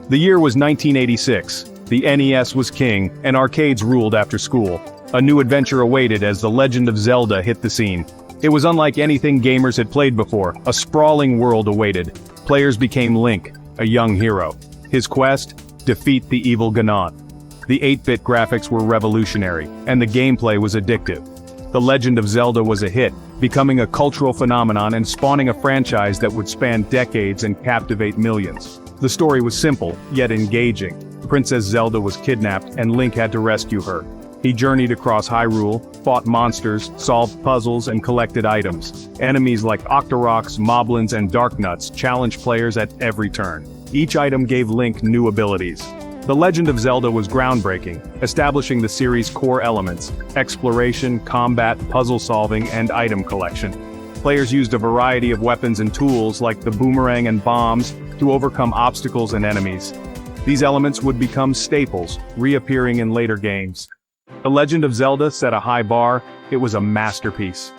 The year was 1986. The NES was king, and arcades ruled after school. A new adventure awaited as The Legend of Zelda hit the scene. It was unlike anything gamers had played before. A sprawling world awaited. Players became Link, a young hero. His quest? Defeat the evil Ganon. The 8-bit graphics were revolutionary, and the gameplay was addictive. The Legend of Zelda was a hit, becoming a cultural phenomenon and spawning a franchise that would span decades and captivate millions. The story was simple, yet engaging. Princess Zelda was kidnapped, and Link had to rescue her. He journeyed across Hyrule, fought monsters, solved puzzles, and collected items. Enemies like Octoroks, Moblins, and Darknuts challenged players at every turn. Each item gave Link new abilities. The Legend of Zelda was groundbreaking, establishing the series' core elements: exploration, combat, puzzle solving, and item collection. Players used a variety of weapons and tools like the boomerang and bombs to overcome obstacles and enemies. These elements would become staples, reappearing in later games. The Legend of Zelda set a high bar. It was a masterpiece.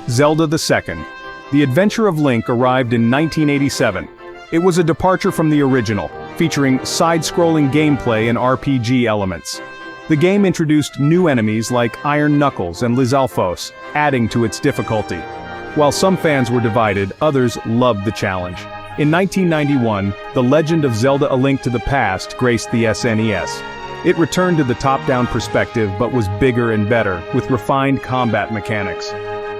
Zelda II. The Adventure of Link arrived in 1987. It was a departure from the original, featuring side-scrolling gameplay and RPG elements. The game introduced new enemies like Iron Knuckles and Lizalfos, adding to its difficulty. While some fans were divided, others loved the challenge. In 1991, The Legend of Zelda: A Link to the Past graced the SNES. It returned to the top-down perspective but was bigger and better, with refined combat mechanics.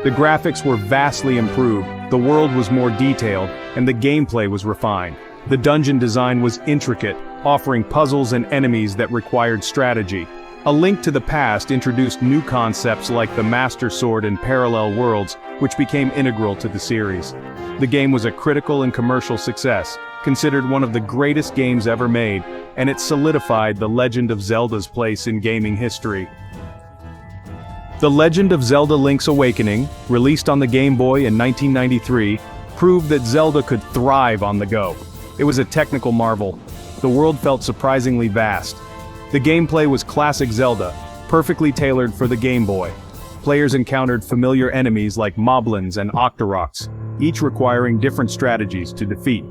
The graphics were vastly improved, the world was more detailed, and the gameplay was refined. The dungeon design was intricate, offering puzzles and enemies that required strategy. A Link to the Past introduced new concepts like the Master Sword and parallel worlds, which became integral to the series. The game was a critical and commercial success, considered one of the greatest games ever made, and it solidified The Legend of Zelda's place in gaming history. The Legend of Zelda: Link's Awakening, released on the Game Boy in 1993, proved that Zelda could thrive on the go. It was a technical marvel. The world felt surprisingly vast. The gameplay was classic Zelda, perfectly tailored for the Game Boy. Players encountered familiar enemies like Moblins and Octoroks, each requiring different strategies to defeat.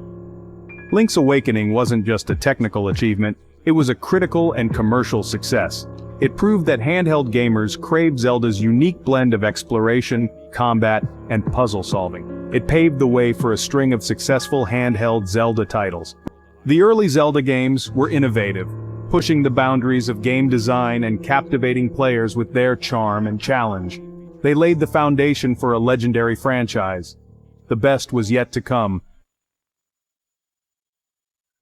Link's Awakening wasn't just a technical achievement, it was a critical and commercial success. It proved that handheld gamers craved Zelda's unique blend of exploration, combat, and puzzle solving. It paved the way for a string of successful handheld Zelda titles. The early Zelda games were innovative, pushing the boundaries of game design and captivating players with their charm and challenge. They laid the foundation for a legendary franchise. The best was yet to come.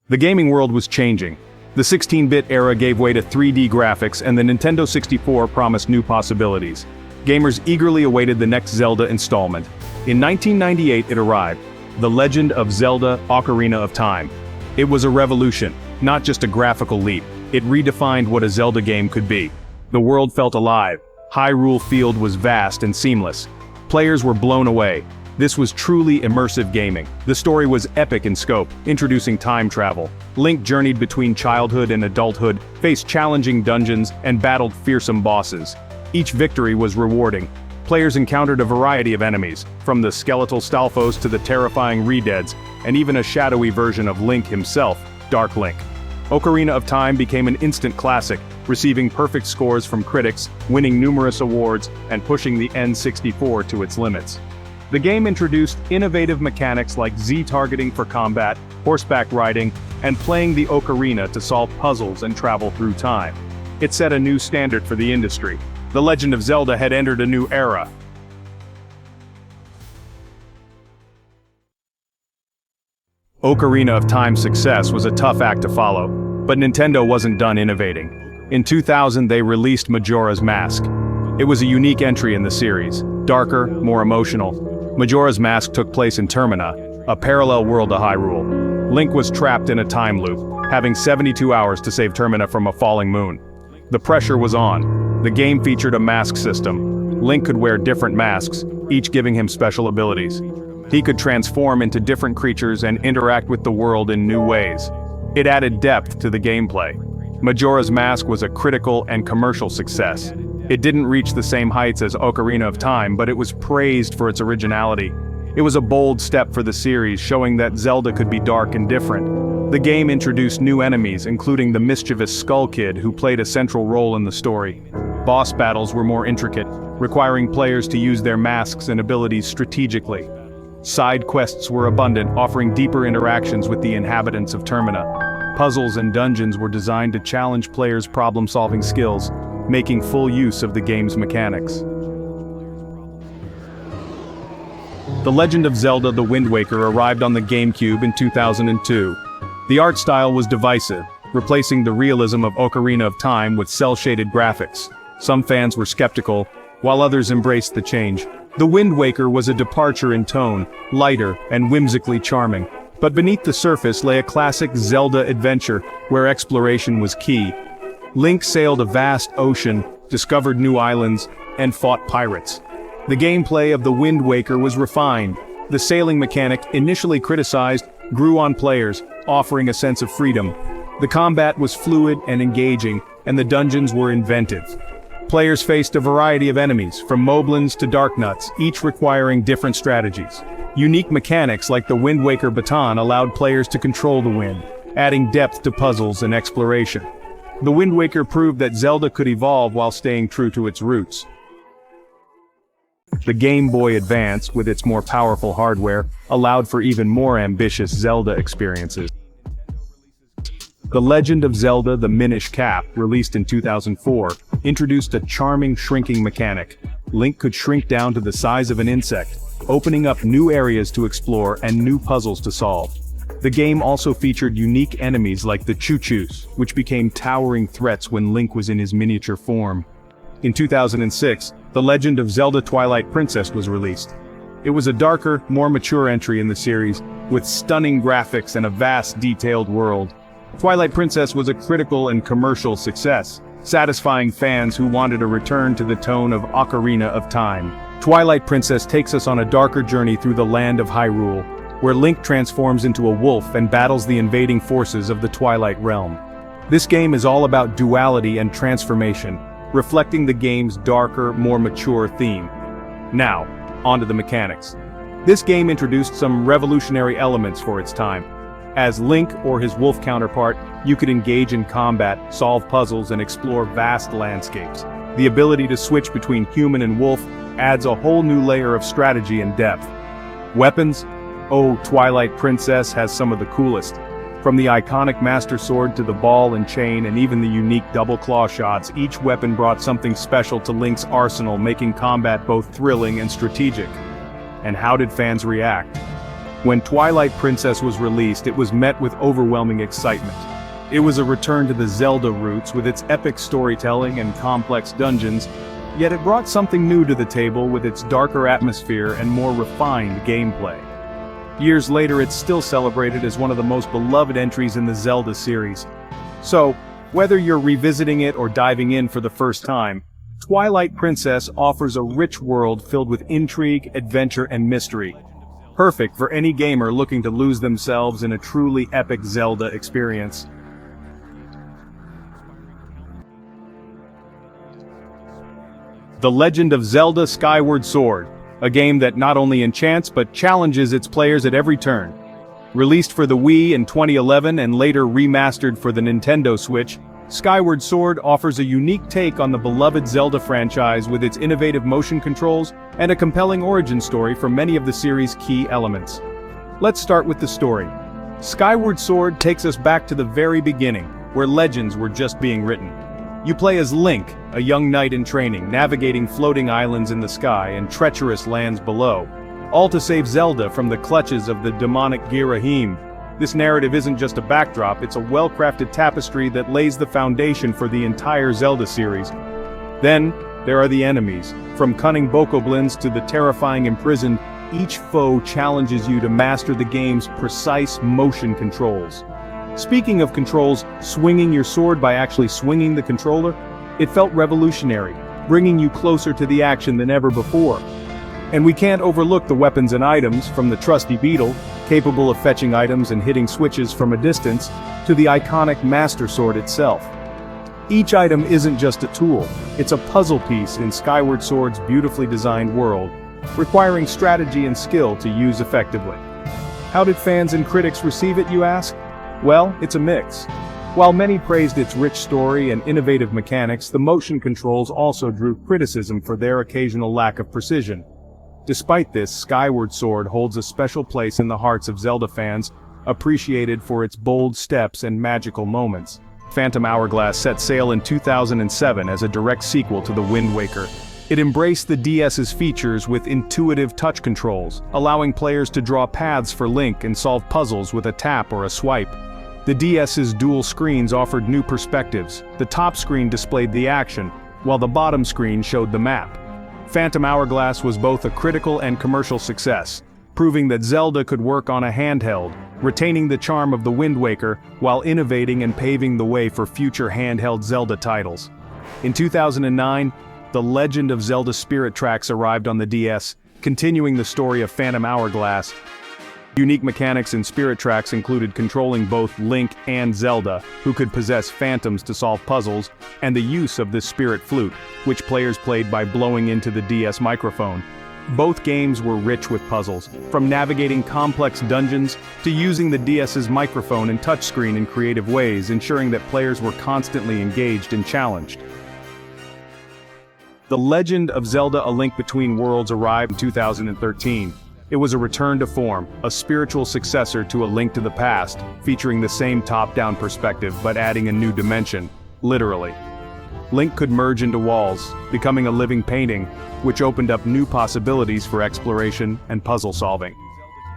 The gaming world was changing. The 16-bit era gave way to 3D graphics, and the Nintendo 64 promised new possibilities. Gamers eagerly awaited the next Zelda installment. In 1998 it arrived, The Legend of Zelda: Ocarina of Time. It was a revolution, not just a graphical leap. It redefined what a Zelda game could be. The world felt alive. Hyrule Field was vast and seamless. Players were blown away. This was truly immersive gaming. The story was epic in scope, introducing time travel. Link journeyed between childhood and adulthood, faced challenging dungeons, and battled fearsome bosses. Each victory was rewarding. Players encountered a variety of enemies, from the skeletal Stalfos to the terrifying Redeads, and even a shadowy version of Link himself, Dark Link. Ocarina of Time became an instant classic, receiving perfect scores from critics, winning numerous awards, and pushing the N64 to its limits. The game introduced innovative mechanics like Z-targeting for combat, horseback riding, and playing the ocarina to solve puzzles and travel through time. It set a new standard for the industry. The Legend of Zelda had entered a new era. Ocarina of Time's success was a tough act to follow, but Nintendo wasn't done innovating. In 2000 they released Majora's Mask. It was a unique entry in the series, darker, more emotional. Majora's Mask took place in Termina, a parallel world to Hyrule. Link was trapped in a time loop, having 72 hours to save Termina from a falling moon. The pressure was on. The game featured a mask system. Link could wear different masks, each giving him special abilities. He could transform into different creatures and interact with the world in new ways. It added depth to the gameplay. Majora's Mask was a critical and commercial success. It didn't reach the same heights as Ocarina of Time, but it was praised for its originality. It was a bold step for the series, showing that Zelda could be dark and different. The game introduced new enemies, including the mischievous Skull Kid, who played a central role in the story. Boss battles were more intricate, requiring players to use their masks and abilities strategically. Side quests were abundant, offering deeper interactions with the inhabitants of Termina. Puzzles and dungeons were designed to challenge players' problem-solving skills, making full use of the game's mechanics. The Legend of Zelda: The Wind Waker arrived on the GameCube in 2002. The art style was divisive, replacing the realism of Ocarina of Time with cel-shaded graphics. Some fans were skeptical, while others embraced the change. The Wind Waker was a departure in tone, lighter and whimsically charming. But beneath the surface lay a classic Zelda adventure, where exploration was key. Link sailed a vast ocean, discovered new islands, and fought pirates. The gameplay of The Wind Waker was refined. The sailing mechanic, initially criticized, grew on players, offering a sense of freedom. The combat was fluid and engaging, and the dungeons were inventive. Players faced a variety of enemies, from moblins to darknuts, each requiring different strategies. Unique mechanics like the Wind Waker baton allowed players to control the wind, adding depth to puzzles and exploration. The Wind Waker proved that Zelda could evolve while staying true to its roots. The Game Boy Advance, with its more powerful hardware, allowed for even more ambitious Zelda experiences. The Legend of Zelda: The Minish Cap, released in 2004, introduced a charming shrinking mechanic. Link could shrink down to the size of an insect, opening up new areas to explore and new puzzles to solve. The game also featured unique enemies like the Choo-Choos, which became towering threats when Link was in his miniature form. In 2006, The Legend of Zelda: Twilight Princess was released. It was a darker, more mature entry in the series, with stunning graphics and a vast, detailed world. Twilight Princess was a critical and commercial success, satisfying fans who wanted a return to the tone of Ocarina of Time. Twilight Princess takes us on a darker journey through the land of Hyrule, where Link transforms into a wolf and battles the invading forces of the Twilight Realm. This game is all about duality and transformation, reflecting the game's darker, more mature theme. Now, onto the mechanics. This game introduced some revolutionary elements for its time. As Link, or his wolf counterpart, you could engage in combat, solve puzzles, and explore vast landscapes. The ability to switch between human and wolf adds a whole new layer of strategy and depth. Weapons? Oh, Twilight Princess has some of the coolest. From the iconic Master Sword to the ball and chain and even the unique double claw shots, each weapon brought something special to Link's arsenal, making combat both thrilling and strategic. And how did fans react? When Twilight Princess was released, it was met with overwhelming excitement. It was a return to the Zelda roots with its epic storytelling and complex dungeons, yet it brought something new to the table with its darker atmosphere and more refined gameplay. Years later, it's still celebrated as one of the most beloved entries in the Zelda series. So, whether you're revisiting it or diving in for the first time, Twilight Princess offers a rich world filled with intrigue, adventure, and mystery. Perfect for any gamer looking to lose themselves in a truly epic Zelda experience. The Legend of Zelda: Skyward Sword, a game that not only enchants but challenges its players at every turn. Released for the Wii in 2011 and later remastered for the Nintendo Switch, Skyward Sword offers a unique take on the beloved Zelda franchise with its innovative motion controls and a compelling origin story for many of the series' key elements. Let's start with the story. Skyward Sword takes us back to the very beginning, where legends were just being written. You play as Link, a young knight in training, navigating floating islands in the sky and treacherous lands below, all to save Zelda from the clutches of the demonic Girahim. This narrative isn't just a backdrop, it's a well-crafted tapestry that lays the foundation for the entire Zelda series. Then, there are the enemies. From cunning bokoblins to the terrifying imprisoned, each foe challenges you to master the game's precise motion controls. Speaking of controls, swinging your sword by actually swinging the controller, it felt revolutionary, bringing you closer to the action than ever before. And we can't overlook the weapons and items, from the trusty beetle, capable of fetching items and hitting switches from a distance, to the iconic Master Sword itself. Each item isn't just a tool, it's a puzzle piece in Skyward Sword's beautifully designed world, requiring strategy and skill to use effectively. How did fans and critics receive it, you ask? Well, it's a mix. While many praised its rich story and innovative mechanics, the motion controls also drew criticism for their occasional lack of precision. Despite this, Skyward Sword holds a special place in the hearts of Zelda fans, appreciated for its bold steps and magical moments. Phantom Hourglass set sail in 2007 as a direct sequel to The Wind Waker. It embraced the DS's features with intuitive touch controls, allowing players to draw paths for Link and solve puzzles with a tap or a swipe. The DS's dual screens offered new perspectives. The top screen displayed the action, while the bottom screen showed the map. Phantom Hourglass was both a critical and commercial success, proving that Zelda could work on a handheld, retaining the charm of The Wind Waker while innovating and paving the way for future handheld Zelda titles. In 2009, The Legend of Zelda Spirit Tracks arrived on the DS, continuing the story of Phantom Hourglass. Unique mechanics in Spirit Tracks included controlling both Link and Zelda, who could possess phantoms to solve puzzles, and the use of the Spirit Flute, which players played by blowing into the DS microphone. Both games were rich with puzzles, from navigating complex dungeons to using the DS's microphone and touchscreen in creative ways, ensuring that players were constantly engaged and challenged. The Legend of Zelda: A Link Between Worlds arrived in 2013. It was a return to form, a spiritual successor to A Link to the Past, featuring the same top-down perspective but adding a new dimension, literally. Link could merge into walls, becoming a living painting, which opened up new possibilities for exploration and puzzle solving.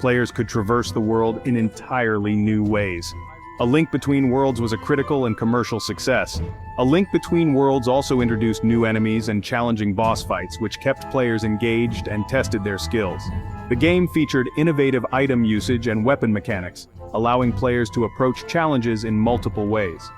Players could traverse the world in entirely new ways. A Link Between Worlds was a critical and commercial success. A Link Between Worlds also introduced new enemies and challenging boss fights, which kept players engaged and tested their skills. The game featured innovative item usage and weapon mechanics, allowing players to approach challenges in multiple ways.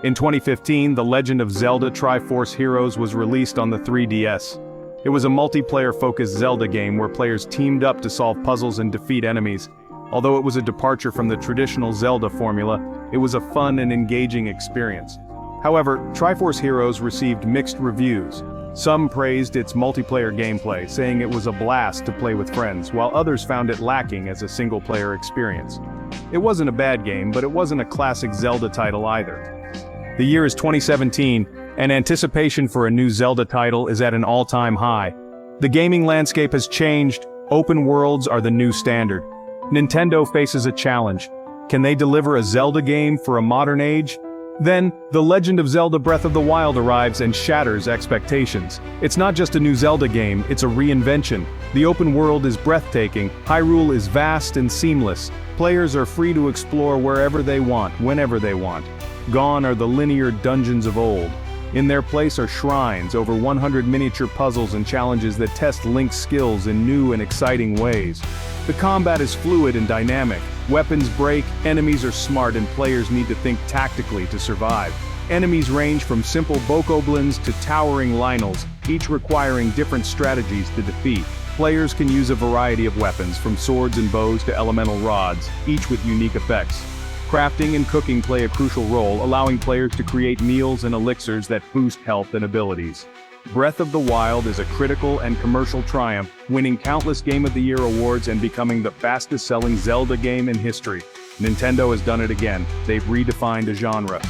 In 2015, The Legend of Zelda Triforce Heroes was released on the 3DS. It was a multiplayer-focused Zelda game where players teamed up to solve puzzles and defeat enemies. Although it was a departure from the traditional Zelda formula, it was a fun and engaging experience. However, Triforce Heroes received mixed reviews. Some praised its multiplayer gameplay, saying it was a blast to play with friends, while others found it lacking as a single-player experience. It wasn't a bad game, but it wasn't a classic Zelda title either. The year is 2017, and anticipation for a new Zelda title is at an all-time high. The gaming landscape has changed. Open worlds are the new standard. Nintendo faces a challenge. Can they deliver a Zelda game for a modern age? Then, The Legend of Zelda Breath of the Wild arrives and shatters expectations. It's not just a new Zelda game, it's a reinvention. The open world is breathtaking, Hyrule is vast and seamless. Players are free to explore wherever they want, whenever they want. Gone are the linear dungeons of old. In their place are shrines, over 100 miniature puzzles and challenges that test Link's skills in new and exciting ways. The combat is fluid and dynamic. Weapons break, enemies are smart, and players need to think tactically to survive. Enemies range from simple bokoblins to towering Lynels, each requiring different strategies to defeat. Players can use a variety of weapons, from swords and bows to elemental rods, each with unique effects. Crafting and cooking play a crucial role, allowing players to create meals and elixirs that boost health and abilities. Breath of the Wild is a critical and commercial triumph, winning countless Game of the Year awards and becoming the fastest-selling Zelda game in history. Nintendo has done it again. They've redefined a genre.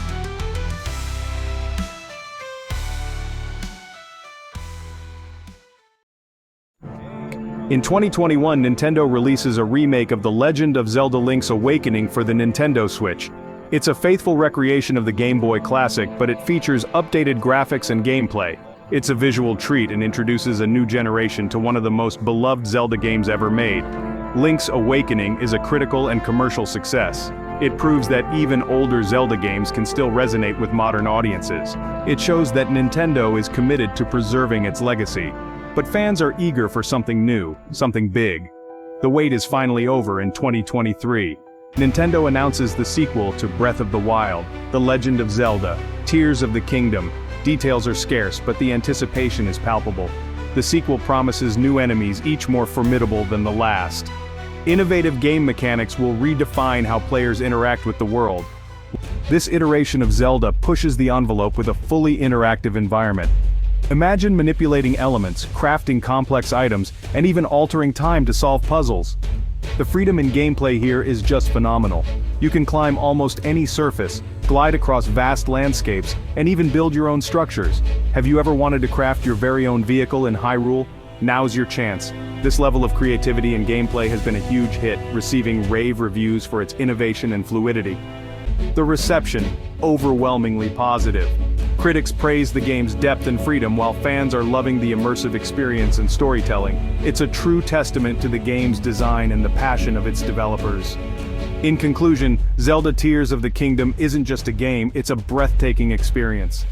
In 2021, Nintendo releases a remake of The Legend of Zelda: Link's Awakening for the Nintendo Switch. It's a faithful recreation of the Game Boy Classic, but it features updated graphics and gameplay. It's a visual treat and introduces a new generation to one of the most beloved Zelda games ever made. Link's Awakening is a critical and commercial success. It proves that even older Zelda games can still resonate with modern audiences. It shows that Nintendo is committed to preserving its legacy. But fans are eager for something new, something big. The wait is finally over in 2023. Nintendo announces the sequel to Breath of the Wild, The Legend of Zelda: Tears of the Kingdom. Details are scarce, but the anticipation is palpable. The sequel promises new enemies, each more formidable than the last. Innovative game mechanics will redefine how players interact with the world. This iteration of Zelda pushes the envelope with a fully interactive environment. Imagine manipulating elements, crafting complex items, and even altering time to solve puzzles. The freedom in gameplay here is just phenomenal. You can climb almost any surface, glide across vast landscapes, and even build your own structures. Have you ever wanted to craft your very own vehicle in Hyrule? Now's your chance. This level of creativity and gameplay has been a huge hit, receiving rave reviews for its innovation and fluidity. The reception, overwhelmingly positive. Critics praise the game's depth and freedom while fans are loving the immersive experience and storytelling. It's a true testament to the game's design and the passion of its developers. In conclusion, Zelda Tears of the Kingdom isn't just a game, it's a breathtaking experience.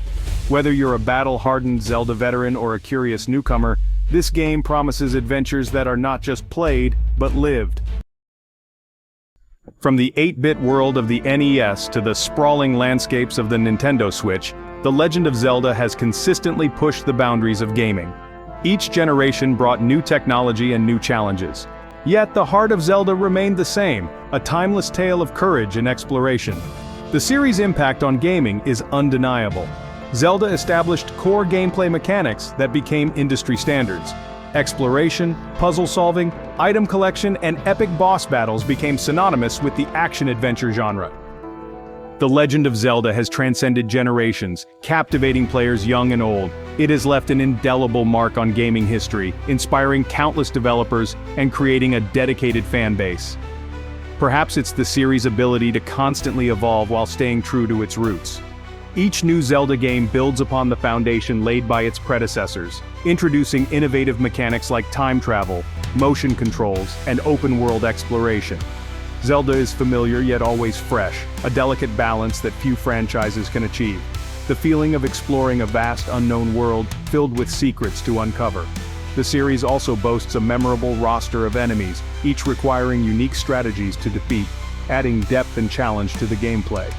Whether you're a battle-hardened Zelda veteran or a curious newcomer, this game promises adventures that are not just played, but lived. From the 8-bit world of the NES to the sprawling landscapes of the Nintendo Switch, The Legend of Zelda has consistently pushed the boundaries of gaming. Each generation brought new technology and new challenges. Yet the heart of Zelda remained the same, a timeless tale of courage and exploration. The series' impact on gaming is undeniable. Zelda established core gameplay mechanics that became industry standards. Exploration, puzzle solving, item collection, and epic boss battles became synonymous with the action-adventure genre. The Legend of Zelda has transcended generations, captivating players young and old. It has left an indelible mark on gaming history, inspiring countless developers and creating a dedicated fan base. Perhaps it's the series' ability to constantly evolve while staying true to its roots. Each new Zelda game builds upon the foundation laid by its predecessors, introducing innovative mechanics like time travel, motion controls, and open-world exploration. Zelda is familiar yet always fresh, a delicate balance that few franchises can achieve. The feeling of exploring a vast unknown world filled with secrets to uncover. The series also boasts a memorable roster of enemies, each requiring unique strategies to defeat, adding depth and challenge to the gameplay.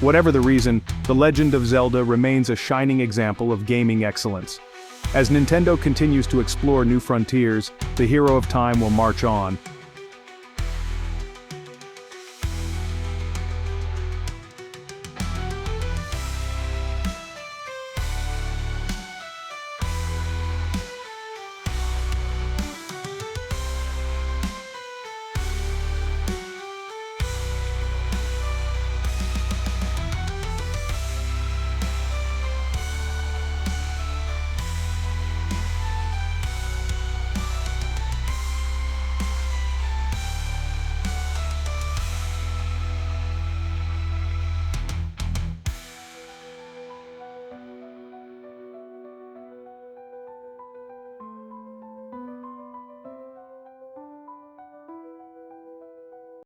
Whatever the reason, The Legend of Zelda remains a shining example of gaming excellence. As Nintendo continues to explore new frontiers, the hero of time will march on,